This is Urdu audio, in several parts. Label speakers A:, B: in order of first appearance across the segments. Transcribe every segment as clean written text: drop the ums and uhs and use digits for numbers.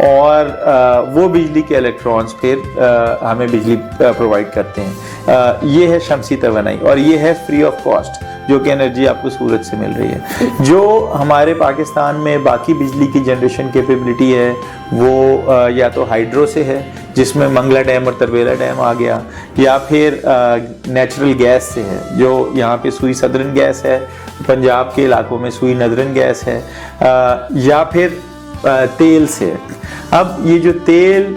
A: اور وہ بجلی کے الیکٹرانز پھر ہمیں بجلی پرووائڈ کرتے ہیں. یہ ہے شمسی توانائی, اور یہ ہے فری آف کاسٹ جو کہ انرجی آپ کو سورج سے مل رہی ہے. جو ہمارے پاکستان میں باقی بجلی کی جنریشن کیپیبلٹی ہے وہ یا تو ہائیڈرو سے ہے جس میں منگلا ڈیم اور تربیلا ڈیم آ گیا, یا پھر نیچرل گیس سے ہے جو یہاں پہ سوئی سدرن گیس ہے, پنجاب کے علاقوں میں سوئی ندرن گیس ہے, یا پھر تیل سے ہے. اب یہ جو تیل,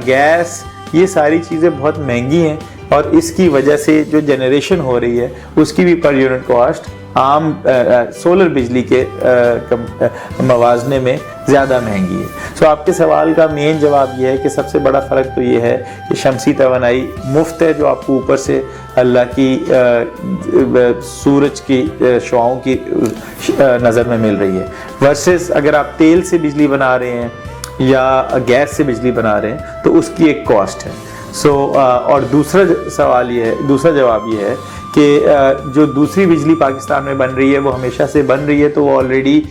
A: گیس, یہ ساری چیزیں بہت مہنگی ہیں اور اس کی وجہ سے جو جنریشن ہو رہی ہے اس کی بھی پر یونٹ کاسٹ عام سولر بجلی کے موازنے میں زیادہ مہنگی ہے. سو آپ کے سوال کا مین جواب یہ ہے کہ سب سے بڑا فرق تو یہ ہے کہ شمسی توانائی مفت ہے جو آپ کو اوپر سے اللہ کی سورج کی شعاؤں کی نظر میں مل رہی ہے, ورسز اگر آپ تیل سے بجلی بنا رہے ہیں یا گیس سے بجلی بنا رہے ہیں تو اس کی ایک کاسٹ ہے. اور دوسرا جواب یہ ہے کہ جو دوسری بجلی پاکستان میں بن رہی ہے وہ ہمیشہ سے بن رہی ہے تو وہ آلریڈی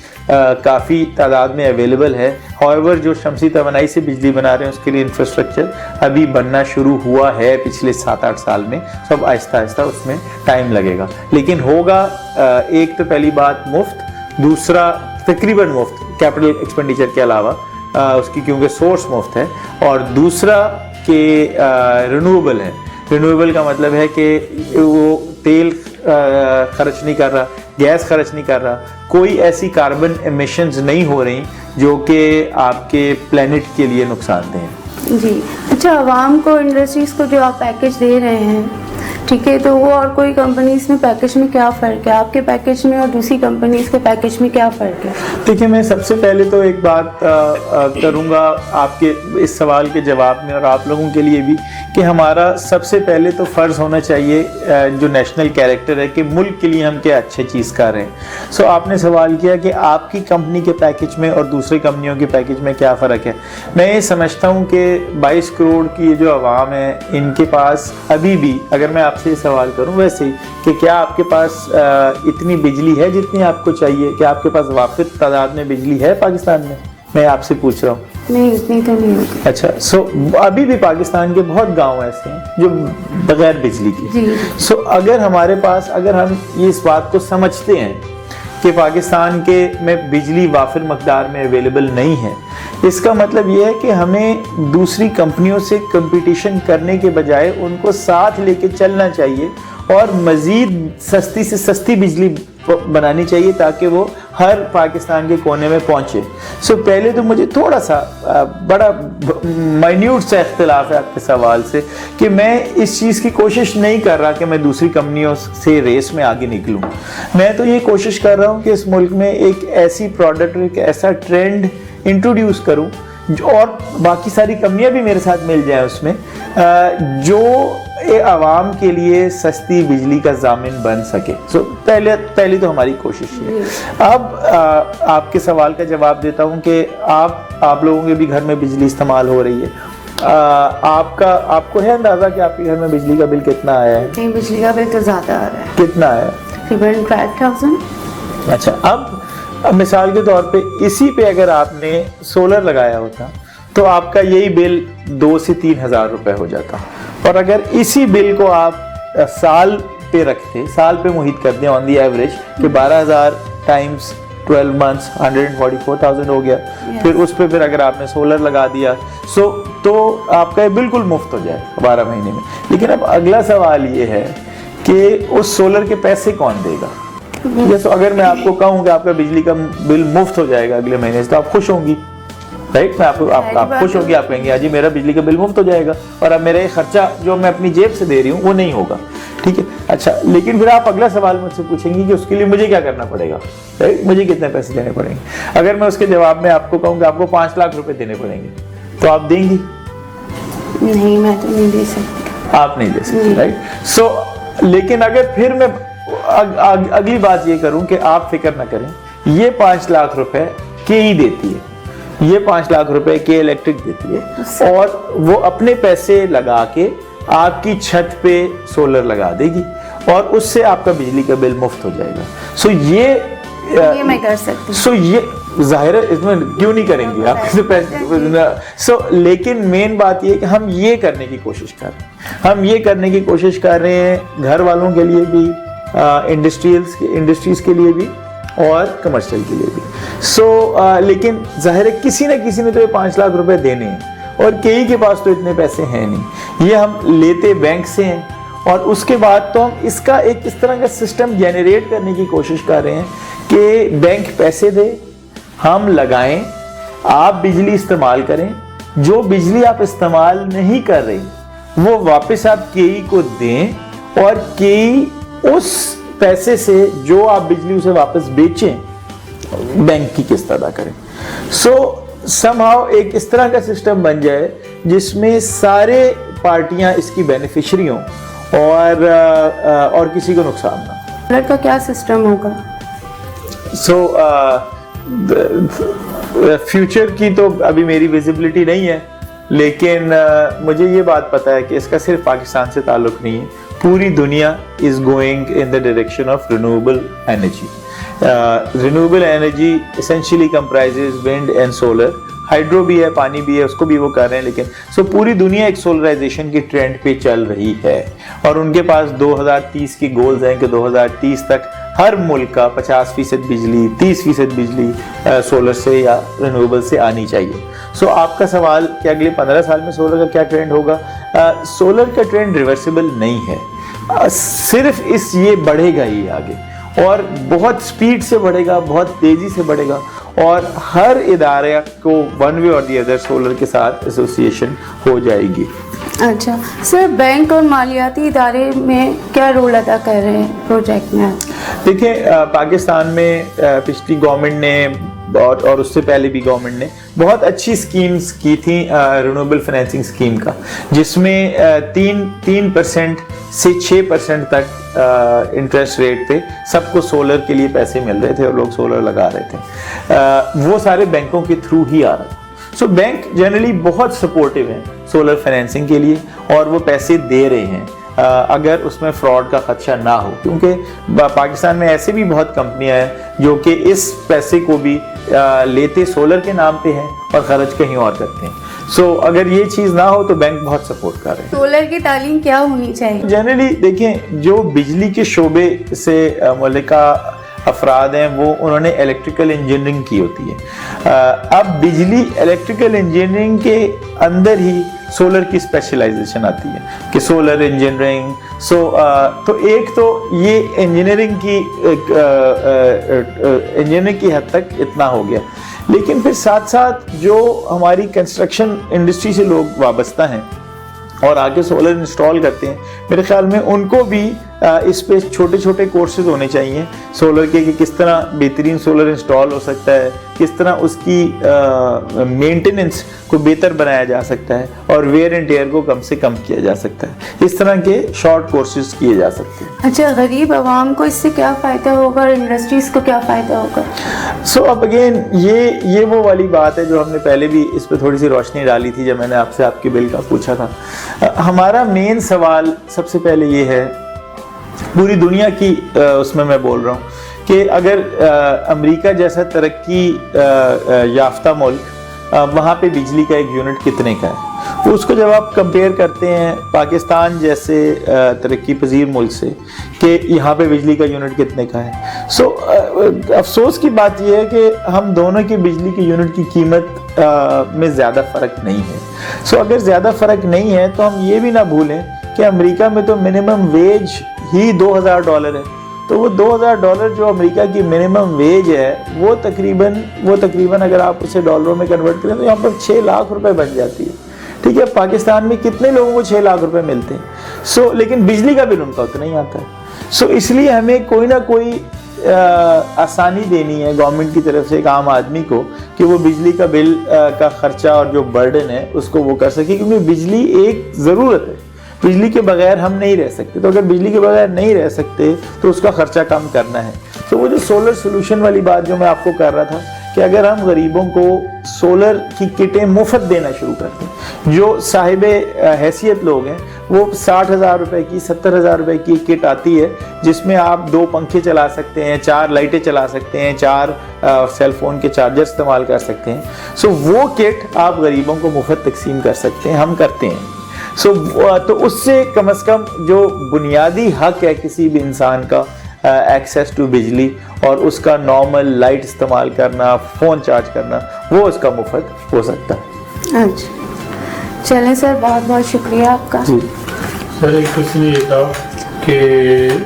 A: کافی تعداد میں اویلیبل ہے. however جو شمسی توانائی سے بجلی بنا رہے ہیں اس کے لیے انفراسٹرکچر ابھی بننا شروع ہوا ہے پچھلے 7-8 سال میں. سب آہستہ آہستہ اس میں ٹائم لگے گا, لیکن ہوگا. ایک تو پہلی بات مفت, دوسرا تقریباً مفت کیپٹل ایکسپینڈیچر کے علاوہ اس کی کیونکہ سورس مفت ہے, اور دوسرا کہ رینیویبل ہے. رینیویبل کا مطلب ہے کہ وہ تیل خرچ نہیں کر رہا, گیس خرچ نہیں کر رہا, کوئی ایسی کاربن ایمیشنز نہیں ہو رہی جو کہ آپ کے پلینٹ کے لیے نقصان دہ ہیں.
B: جی اچھا, عوام کو, انڈسٹریز کو جو آپ پیکیج دے رہے ہیں, ٹھیک ہے, تو وہ اور کوئی کمپنیز میں پیکیج میں کیا فرق ہے؟ آپ کے پیکیج میں اور دوسری کمپنیز کے پیکیج میں کیا فرق ہے؟
A: دیکھیں, میں سب سے پہلے تو ایک بات کروں گا آپ کے اس سوال کے جواب میں اور آپ لوگوں کے لیے بھی کہ ہمارا سب سے پہلے تو فرض ہونا چاہیے جو نیشنل کیریکٹر ہے کہ ملک کے لیے ہم کیا اچھے چیز کر رہے ہیں. سو آپ نے سوال کیا کہ آپ کی کمپنی کے پیکیج میں اور دوسری کمپنیوں کے پیکیج میں کیا فرق ہے. میں یہ سمجھتا ہوں کہ 22 کروڑ کی جو عوام ہے ان کے پاس ابھی بھی, اگر میں آپ سے یہ سوال کروں ویسے ہی کہ کیا آپ کے پاس اتنی بجلی ہے جتنی آپ کو چاہیے, کہ آپ کے پاس وافر تعداد میں بجلی ہے پاکستان میں آپ سے پوچھ رہا ہوں.
B: نہیں, اتنی تو نہیں ہوتی.
A: اچھا, سو ابھی بھی پاکستان کے بہت گاؤں ایسے ہیں جو بغیر بجلی کی. سو اگر ہمارے پاس, اگر ہم اس بات کو سمجھتے ہیں کہ پاکستان کے میں بجلی وافر مقدار میں اویلیبل نہیں ہے, اس کا مطلب یہ ہے کہ ہمیں دوسری کمپنیوں سے کمپٹیشن کرنے کے بجائے ان کو ساتھ لے کے چلنا چاہیے اور مزید سستی سے سستی بجلی بنانی چاہیے تاکہ وہ ہر پاکستان کے کونے میں پہنچے. سو پہلے تو مجھے تھوڑا سا بڑا مائنیوٹ سا اختلاف ہے آپ کے سوال سے کہ میں اس چیز کی کوشش نہیں کر رہا کہ میں دوسری کمپنیوں سے ریس میں آگے نکلوں. میں تو یہ کوشش کر رہا ہوں کہ اس ملک میں ایک ایسی پروڈکٹ, ایک ایسا ٹرینڈ انٹروڈیوس کروں اور باقی ساری کمپنیاں بھی میرے ساتھ مل جائیں اس میں, جو عوام کے لیے سستی بجلی کا ضامن بن سکے. سو پہلی تو ہماری کوشش ہے. اب آپ کے سوال کا جواب دیتا ہوں کہ آپ لوگوں کے بھی گھر میں بجلی استعمال ہو رہی ہے. آپ کو ہے اندازہ کہ آپ کے گھر میں بجلی کا بل کتنا آیا ہے؟
B: نہیں, بجلی کا بل تو زیادہ آ رہا ہے.
A: کتنا ہے؟
B: تقریباً 5,000.
A: اچھا, اب مثال کے طور پہ اسی پہ اگر آپ نے سولر لگایا ہوتا تو آپ کا یہی بل 2,000 سے 3,000 روپے ہو جاتا. اور اگر اسی بل کو آپ سال پہ رکھتے, سال پہ محیط کر دیں آن دی ایوریج کہ 12,000 ٹائمز 12 months 144,000 ہو گیا, پھر اس پہ پھر اگر آپ نے سولر لگا دیا تو آپ کا یہ بالکل مفت ہو جائے 12 مہینے میں. لیکن اب اگلا سوال یہ ہے کہ اس سولر کے پیسے کون دے گا؟ جیسے اگر میں آپ کو کہوں کہ آپ کا بجلی کا بل مفت ہو جائے گا اگلے مہینے سے تو آپ خوش ہوں گی, رائٹ؟ میں آپ خوش ہوں گی, آپ کہیں گے جی میرا بجلی کا بل مفت ہو جائے گا اور اب میرا یہ خرچہ جو میں اپنی جیب سے دے رہی ہوں وہ نہیں ہوگا, ٹھیک ہے. اچھا, لیکن پھر آپ اگلا سوال مجھ سے پوچھیں گی کہ اس کے لیے مجھے کیا کرنا پڑے گا, مجھے کتنے پیسے دینے پڑیں گے. اگر میں اس کے جواب میں آپ کو کہوں کہ آپ کو 5 لاکھ روپے دینے پڑیں گے تو آپ دیں گی؟
B: نہیں, میں تو نہیں دے سکتی.
A: آپ نہیں دے سکتی, رائٹ. سو لیکن اگر پھر میں اگلی بات یہ کروں کہ آپ فکر نہ کریں, یہ 5 لاکھ روپے کے ہی دیتی ہے, یہ 5 لاکھ روپے کے الیکٹرک دیتی ہے اور وہ اپنے پیسے لگا کے آپ کی چھت پہ سولر لگا دے گی اور اس سے آپ کا بجلی کا بل مفت ہو جائے گا. سو یہ
B: میں کر سکتی ہوں.
A: سو یہ ظاہر ہے اس میں کیوں نہیں کریں گے آپ سے پیسے. لیکن مین بات یہ ہے کہ ہم یہ کرنے کی کوشش کر رہے ہیں, ہم یہ کرنے کی کوشش کر رہے ہیں گھر والوں کے لیے بھی, انڈسٹریز کے لیے بھی اور کمرشل کے لیے بھی. لیکن ظاہر ہے کسی نہ کسی نے تو یہ 5 لاکھ روپے دینے ہیں, اور کئی کے پاس تو اتنے پیسے ہیں نہیں. یہ ہم لیتے بینک سے ہیں, اور اس کے بعد تو ہم اس کا ایک اس طرح کا سسٹم جنریٹ کرنے کی کوشش کر رہے ہیں کہ بینک پیسے دے, ہم لگائیں, آپ بجلی استعمال کریں, جو بجلی آپ استعمال نہیں کر رہے وہ واپس آپ کئی کو دیں, اور کئی اس پیسے سے جو آپ بجلی اسے واپس بیچیں بینک کی قسط ادا کریں. سم ہاؤ ایک اس طرح کا سسٹم بن جائے جس میں سارے پارٹیاں اس کی بینیفیشری ہوں اور کسی کو نقصان نہ.
B: سولر کا کیا سسٹم ہوگا؟
A: فیوچر کی تو ابھی میری ویزیبلٹی نہیں ہے, لیکن مجھے یہ بات پتہ ہے کہ اس کا صرف پاکستان سے تعلق نہیں ہے, پوری دنیا is going in the direction of renewable energy. Renewable energy essentially comprises wind and solar. Hydro بھی ہے, پانی بھی ہے, اس کو بھی وہ کر رہے ہیں. لیکن پوری دنیا ایک سولرائزیشن کی ٹرینڈ پہ چل رہی ہے, اور ان کے پاس 2030 کی گولز ہیں کہ 2030 تک ہر ملک کا 50% بجلی, 30% بجلی سولر سے یا رینیویبل سے آنی چاہیے. آپ کا سوال کہ اگلے 15 سال میں سولر کا کیا ٹرینڈ ہوگا, سولر کا ٹرینڈ ریورسیبل نہیں ہے, صرف یہ بڑھے گا ہی آگے, اور بہت سپیڈ سے بڑھے گا, بہت تیزی سے بڑھے گا, اور ہر ادارے کو ون وے اور دی ادر سولر کے ساتھ ایسوسیشن ہو جائے گی.
B: اچھا سر, بینک اور مالیاتی ادارے میں کیا رول ادا کر رہے ہیں پروجیکٹ میں؟
A: دیکھیں, پاکستان میں پچھلی گورنمنٹ نے اور اس سے پہلے بھی گورنمنٹ نے بہت اچھی سکیمز کی تھیں رینیویبل فائنینسنگ سکیم کا, جس میں 3% سے 6% تک انٹرسٹ ریٹ پہ سب کو سولر کے لیے پیسے مل رہے تھے اور لوگ سولر لگا رہے تھے. وہ سارے بینکوں کے تھرو ہی آ رہا تھا. بینک جنرلی بہت سپورٹیو ہیں سولر فائنینسنگ کے لیے, اور وہ پیسے دے رہے ہیں اگر اس میں فراڈ کا خدشہ نہ ہو, کیونکہ پاکستان میں ایسے بھی بہت کمپنیاں ہیں جو کہ اس پیسے کو بھی لیتے سولر کے نام پہ ہیں اور خرچ کہیں اور کرتے ہیں. اگر یہ چیز نہ ہو تو بینک بہت سپورٹ کر رہے ہیں.
B: سولر کی تعلیم کیا ہونی چاہیے؟ جنرلی
A: دیکھیں, جو بجلی کے شعبے سے ملکہ افراد ہیں وہ انہوں نے الیکٹریکل انجینئرنگ کی ہوتی ہے. اب بجلی الیکٹریکل انجینئرنگ کے اندر ہی سولر کی اسپیشلائزیشن آتی ہے کہ سولر انجینئرنگ. تو ایک تو یہ انجینئرنگ کی حد تک اتنا ہو گیا, لیکن پھر ساتھ ساتھ جو ہماری کنسٹرکشن انڈسٹری سے لوگ وابستہ ہیں اور آگے سولر انسٹال کرتے ہیں, میرے خیال میں ان کو بھی اس پہ چھوٹے چھوٹے کورسز ہونے چاہیے سولر کے, کہ کس طرح بہترین سولر انسٹال ہو سکتا ہے, کس طرح اس کی مینٹیننس کو بہتر بنایا جا سکتا ہے, اور ویئر اینڈ ٹیئر کو کم سے کم کیا جا سکتا ہے. اس طرح کے شارٹ کورسز کیے جا سکتے ہیں.
B: اچھا, غریب عوام کو اس سے کیا فائدہ ہوگا اور انڈسٹریز کو کیا فائدہ ہوگا؟
A: اب اگین یہ وہ والی بات ہے جو ہم نے پہلے بھی اس پہ تھوڑی سی روشنی ڈالی تھی جب میں نے آپ سے آپ کے بل کا پوچھا تھا. ہمارا مین سوال سب سے پہلے یہ ہے, پوری دنیا کی اس میں بول رہا ہوں کہ اگر امریکہ جیسا ترقی یافتہ ملک, وہاں پہ بجلی کا ایک یونٹ کتنے کا ہے, اس کو جب آپ کمپیئر کرتے ہیں پاکستان جیسے ترقی پذیر ملک سے کہ یہاں پہ بجلی کا یونٹ کتنے کا ہے, افسوس کی بات یہ ہے کہ ہم دونوں کی بجلی کے یونٹ کی قیمت میں زیادہ فرق نہیں ہے. اگر زیادہ فرق نہیں ہے تو ہم یہ بھی نہ بھولیں کہ امریکہ میں تو منیمم ویج ہی $2,000 ہے. تو وہ $2,000 جو امریکہ کی منیمم ویج ہے وہ تقریباً اگر آپ اسے ڈالروں میں کنورٹ کریں تو یہاں پر 6 لاکھ روپے بن جاتی ہے. ٹھیک ہے, پاکستان میں کتنے لوگوں کو 6 لاکھ روپے ملتے ہیں, لیکن بجلی کا بل ان کا اتنا ہی آتا ہے. اس لیے ہمیں کوئی نہ کوئی آسانی دینی ہے گورنمنٹ کی طرف سے ایک عام آدمی کو کہ وہ بجلی کا بل کا خرچہ اور جو برڈن ہے اس کو وہ کر سکے, کیونکہ بجلی ایک ضرورت ہے, بجلی کے بغیر ہم نہیں رہ سکتے. تو اگر بجلی کے بغیر نہیں رہ سکتے تو اس کا خرچہ کم کرنا ہے. تو وہ جو سولر سولوشن والی بات جو میں آپ کو کر رہا تھا کہ اگر ہم غریبوں کو سولر کی کٹیں مفت دینا شروع کر دیں. جو صاحب حیثیت لوگ ہیں وہ 60,000 روپے کی 70,000 روپے کی کٹ آتی ہے جس میں آپ 2 پنکھے چلا سکتے ہیں, 4 لائٹیں چلا سکتے ہیں, 4 سیل فون کے چارجر استعمال کر سکتے ہیں. سو وہ کٹ آپ غریبوں کو مفت تقسیم کر سکتے ہیں, ہم کرتے ہیں. تو اس سے کم از کم جو بنیادی حق ہے کسی بھی انسان کا ایکسیس ٹو بجلی اور اس کا نارمل لائٹ استعمال کرنا, فون چارج کرنا, وہ اس کا مفت ہو سکتا ہے.
B: اچھا چلیں سر, بہت بہت شکریہ آپ کا.
C: سر ایک کوشچن یہ تھا کہ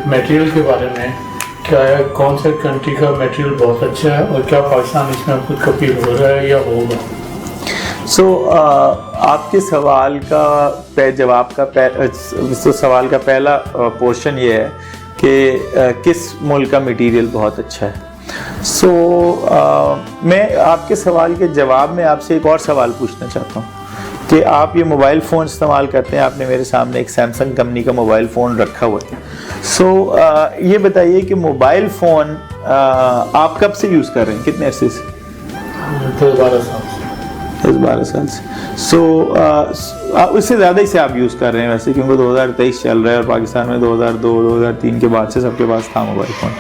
C: میٹیریل کے بارے میں, کیا ہے کون سے کنٹری کا میٹیریل بہت اچھا ہے اور کیا پاکستان اس میں خود کفیل ہو رہا ہے یا ہوگا؟
A: آپ کے سوال کا جواب کا سوال کا پہلا پورشن یہ ہے کہ کس ملک کا میٹیریل بہت اچھا ہے. میں آپ کے سوال کے جواب میں آپ سے ایک اور سوال پوچھنا چاہتا ہوں کہ آپ یہ موبائل فون استعمال کرتے ہیں, آپ نے میرے سامنے ایک سیمسنگ کمپنی کا موبائل فون رکھا ہوا ہے. یہ بتائیے کہ موبائل فون آپ کب سے یوز کر رہے ہیں, کتنے عرصے سے؟ 12 سال سے. اس سے زیادہ ہی سے آپ یوز کر رہے ہیں ویسے, کیونکہ 2023 چل رہا ہے اور پاکستان میں 2002-2003 کے بعد سے سب کے پاس تھا موبائل فون.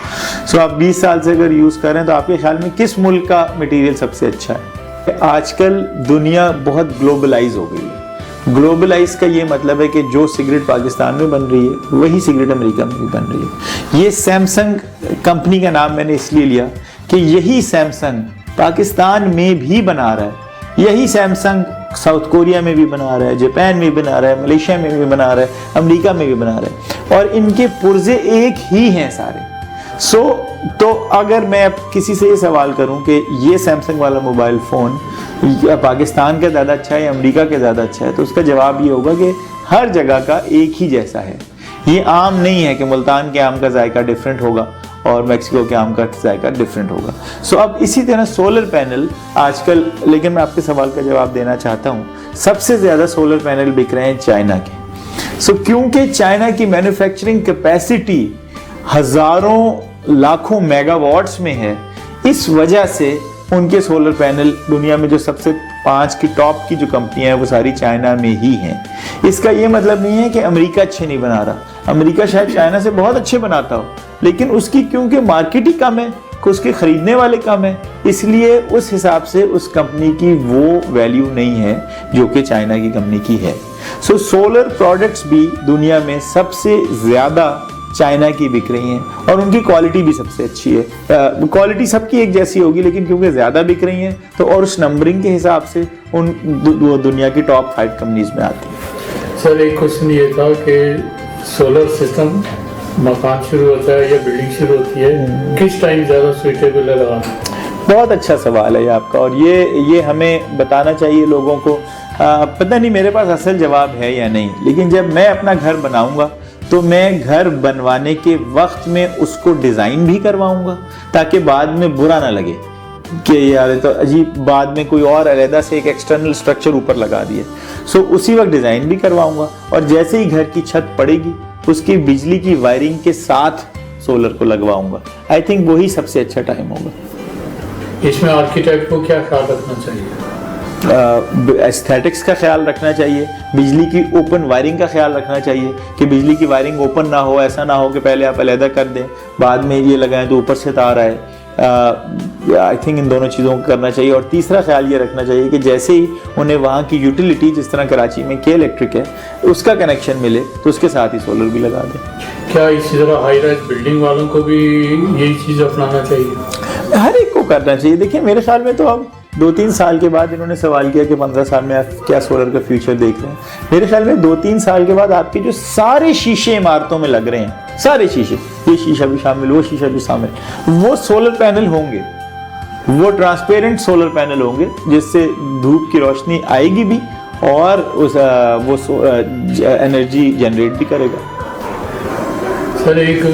A: آپ 20 سال سے اگر یوز کر رہے ہیں تو آپ کے خیال میں کس ملک کا مٹیریل سب سے اچھا ہے؟ آج کل دنیا بہت گلوبلائز ہو گئی ہے. گلوبلائز کا یہ مطلب ہے کہ جو سگریٹ پاکستان میں بن رہی ہے وہی سگریٹ امریکہ میں بھی بن رہی ہے. یہ سیمسنگ کمپنی کا نام میں نے اس لیے لیا کہ یہی سیمسنگ پاکستان میں بھی بنا رہا ہے, یہی سیمسنگ ساؤتھ کوریا میں بھی بنا رہا ہے, جاپان میں بھی بنا رہا ہے, ملیشیا میں بھی بنا رہا ہے, امریکہ میں بھی بنا رہا ہے, اور ان کے پرزے ایک ہی ہیں سارے. تو اگر میں کسی سے یہ سوال کروں کہ یہ سیمسنگ والا موبائل فون پاکستان کا زیادہ اچھا ہے یا امریکہ کا زیادہ اچھا ہے, تو اس کا جواب یہ ہوگا کہ ہر جگہ کا ایک ہی جیسا ہے. یہ عام نہیں ہے کہ ملتان کے آم کا ذائقہ ڈیفرنٹ ہوگا اور میکسیکو کے آم کا ذائقہ ڈیفرنٹ ہوگا. اب اسی طرح سولر پینل آج کل, لیکن میں آپ کے سوال کا جواب دینا چاہتا ہوں, سب سے زیادہ سولر پینل بک رہے ہیں چائنا کے. کیونکہ چائنا کی مینوفیکچرنگ کیپیسٹی ہزاروں لاکھوں میگا واٹس میں ہے, اس وجہ سے ان کے سولر پینل دنیا میں جو سب سے 5 کی ٹاپ کی جو کمپنیاں ہیں وہ ساری چائنا میں ہی ہیں. اس کا یہ مطلب نہیں ہے کہ امریکہ اچھے نہیں بنا رہا, امریکہ شاید چائنا سے بہت اچھے بناتا ہو, لیکن اس کی کیونکہ مارکیٹ ہی کم ہے, اس کے خریدنے والے کم ہیں, اس لیے اس حساب سے اس کمپنی کی وہ ویلیو نہیں ہے جو کہ چائنا کی کمپنی کی ہے. سولر پروڈکٹس بھی دنیا میں سب سے زیادہ چائنا کی بک رہی ہیں اور ان کی کوالٹی بھی سب سے اچھی ہے. کوالٹی سب کی ایک جیسی ہوگی لیکن کیونکہ زیادہ بک رہی ہیں تو اور اس نمبرنگ کے حساب سے ان دنیا کی ٹاپ 5 کمپنیز میں آتی ہیں.
C: سر ایک کوشچن یہ تھا کہ سولر سسٹم مکان شروع ہوتا ہے یا بلڈنگ شروع ہوتی ہے, کس ٹائم زیادہ سویٹیبل ہے لگانا؟
A: بہت اچھا سوال ہے یہ آپ کا, اور یہ ہمیں بتانا چاہیے لوگوں کو. پتہ نہیں میرے پاس اصل جواب ہے یا نہیں, لیکن جب میں اپنا گھر بناؤں گا تو میں گھر بنوانے کے وقت میں اس کو ڈیزائن بھی کرواؤں گا تاکہ بعد میں برا نہ لگے کہ یار تو عجیب, بعد میں کوئی اور علیحدہ سے ایک ایکسٹرنل سٹرکچر اوپر لگا دیا. اسی وقت ڈیزائن بھی کرواؤں گا, اور جیسے ہی گھر کی چھت پڑے گی اس کی بجلی کی وائرنگ کے ساتھ سولر کو لگواؤں گا. آئی تھنک وہی سب سے اچھا ٹائم ہوگا.
C: اس میں آرکیٹیکٹ کو کیا خیال رکھنا چاہیے؟
A: ایستھیٹکس کا خیال رکھنا چاہیے, بجلی کی اوپن وائرنگ کا خیال رکھنا چاہیے کہ بجلی کی وائرنگ اوپن نہ ہو, ایسا نہ ہو کہ پہلے آپ علیحدہ کر دیں بعد میں یہ لگائیں تو اوپر سے تار آئے. آئی تھنک ان دونوں چیزوں کو کرنا چاہیے. اور تیسرا خیال یہ رکھنا چاہیے کہ جیسے ہی انہیں وہاں کی یوٹیلیٹی, جس طرح کراچی میں کے الیکٹرک ہے, اس کا کنیکشن ملے تو اس کے ساتھ ہی سولر بھی لگا دیں.
C: کیا اسی طرح ہائی رائز بلڈنگ والوں کو بھی یہی چیز اپنانا چاہیے؟
A: ہر ایک کو کرنا چاہیے. دیکھیں میرے خیال میں تو اب 2-3 سال کے بعد انہوں نے سوال کیا کہ 15 سال میں آپ کیا سولر کا فیوچر دیکھ رہے ہیں. میرے خیال میں 2-3 سال کے بعد آپ کے جو سارے شیشے عمارتوں میں لگ رہے ہیں, سارے شیشے, یہ شیشہ بھی شامل, وہ شیشہ بھی شامل, وہ سولر پینل ہوں گے, وہ ٹرانسپیرنٹ سولر پینل ہوں گے جس سے دھوپ کی روشنی آئے گی بھی اور وہ انرجی جنریٹ بھی کرے گا.
C: سر ایک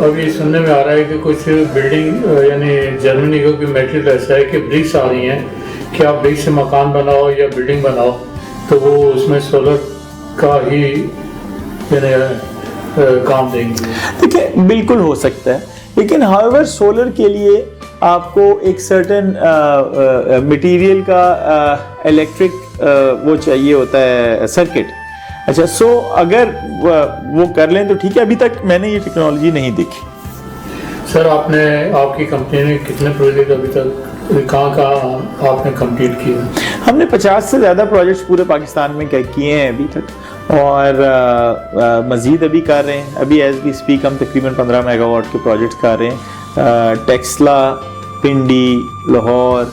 C: ابھی سننے میں آ رہا ہے کہ کچھ بلڈنگ یعنی جرمنی کا کوئی میٹیریل ایسا ہے کہ برکس آ رہی ہیں کہ آپ برکس سے مکان بناؤ یا بلڈنگ بناؤ تو وہ اس میں سولر کا ہی یعنی کام دیں گے.
A: دیکھیں بالکل ہو سکتا ہے, لیکن ہاؤیور سولر کے لیے آپ کو ایک سرٹن مٹیریل کا الیکٹرک وہ چاہیے ہوتا ہے سرکٹ. اچھا سو اگر وہ کر لیں تو ٹھیک ہے, ابھی تک میں نے یہ ٹیکنالوجی نہیں دیکھی.
C: سر آپ کی کمپنی نے کتنے پروجیکٹ ابھی تک کہاں آپ نے کمپلیٹ کیے؟
A: ہم نے 50 سے زیادہ پروجیکٹس پورے پاکستان میں کیے ہیں ابھی تک, اور مزید ابھی کر رہے ہیں. ابھی ایز وی اسپیک ہم تقریباً 15 میگا واٹ کے پروجیکٹس کر رہے ہیں. ٹیکسلا, پنڈی, لاہور,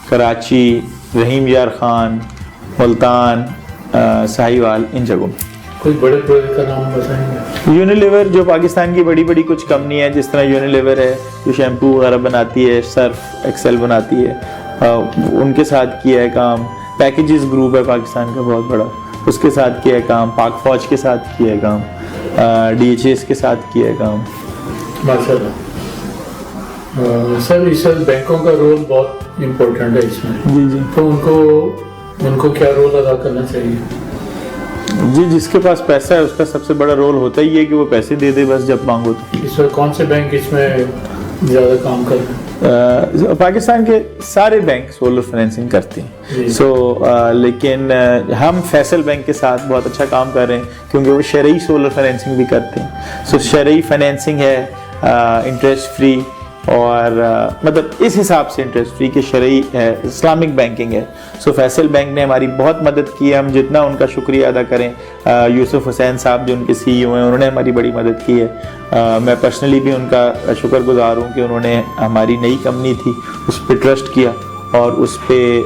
A: کراچی, رحیم یار خان, ملتان, ساہیوال, ان جگہوں میں.
C: کوئی بڑے پروجیکٹ کا نام بتائیں گے؟
A: یونیلیور جو پاکستان کی بڑی بڑی کچھ کمپنی ہے, جس طرح یونیلیور ہے جو شیمپو وغیرہ بناتی ہے, سرف ایکسل بناتی ہے, ان کے ساتھ کیا ہے کام. پیکیجز گروپ ہے پاکستان کا بہت بڑا, اس کے ساتھ کیا ہے کام. پاک فوج کے ساتھ کیا ہے کام. ڈی ایچ ایس کے ساتھ کیا ہے کام.
C: ماشاء اللہ. سر اس وقت بینکوں کا رول بہت امپورٹنٹ ہے اس میں.
A: جی جی.
C: تو ان کو کیا رول ادا کرنا چاہیے؟
A: جی, جس کے پاس پیسہ ہے اس کا سب سے بڑا رول ہوتا ہی ہے کہ وہ پیسے دے دے بس جب مانگو تو.
C: اس وقت کون سے بینک اس میں زیادہ کام کر رہے ہیں؟
A: پاکستان کے سارے بینک سولر فائنینسنگ کرتے ہیں. لیکن ہم فیصل بینک کے ساتھ بہت اچھا کام کر رہے ہیں کیونکہ وہ شرعی سولر فائنینسنگ بھی کرتے ہیں. شرعی فائنینسنگ ہے, انٹرسٹ فری, اور مطلب اس حساب سے انٹرسٹ فری کہ شرعی ہے, اسلامک بینکنگ ہے. فیصل بینک نے ہماری بہت مدد کی ہے. ہم جتنا ان کا شکریہ ادا کریں. یوسف حسین صاحب جو ان کے CEO ہیں, انہوں نے ہماری بڑی مدد کی ہے. میں پرسنلی بھی ان کا شکر گزار ہوں کہ انہوں نے ہماری نئی کمپنی تھی اس پہ ٹرسٹ کیا, اور اس پہ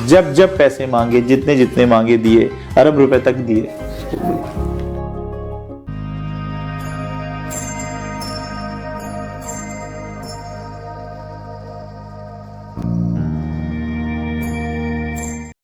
A: جب پیسے مانگے جتنے مانگے دیے, ارب روپے تک دیے.